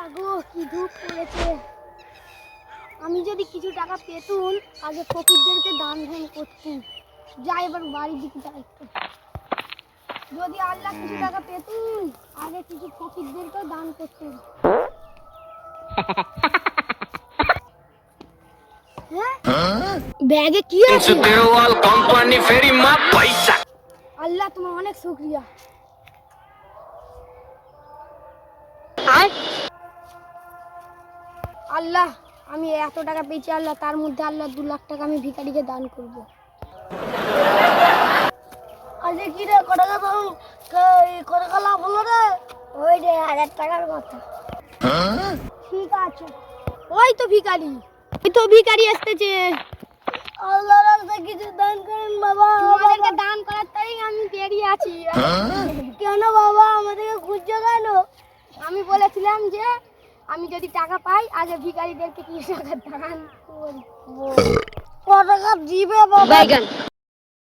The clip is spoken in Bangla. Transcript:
আগো কি ধূপ পড়েছে। আমি যদি কিছু টাকা পেতুম আগে ফকিরদেরকে দান ধ্যান করতুম। যাই এবার বাড়ির দিকে যাই একটু। যদি আল্লাহ কিছু টাকা পেতুম আগে কিছু ফকিরদেরকেও দান করতুম। ব্যাগে কি আছে? আল্লাহ তোমার অনেক শুকরিয়া। আল্লাহ আমি এত টাকা পেয়েছি আল্লাহ, তার মধ্যে আল্লাহ 2 লাখ টাকা আমি ভিখারিকে দান করব। আজকে কি রে কত টাকা কত টাকা লাভ হলো রে? ওই রে 1000 টাকার কথা। ঠিক আছে। ওই তো ভিখারি, ওই তো ভিখারি আসতেছে। আল্লাহর রাস্তায় কিছু দান করেন বাবা, আমাদেরকে দান করার তাই আমি বেরিয়ে আছি। কেন বাবা আমাদেরকে খুঁজছো কেন? আমি বলেছিলাম যে আমি যদি টাকা পাই আগে ভিখারিদেরকে কিছু টাকা দান করব। কত টাকা দিবে বাবা?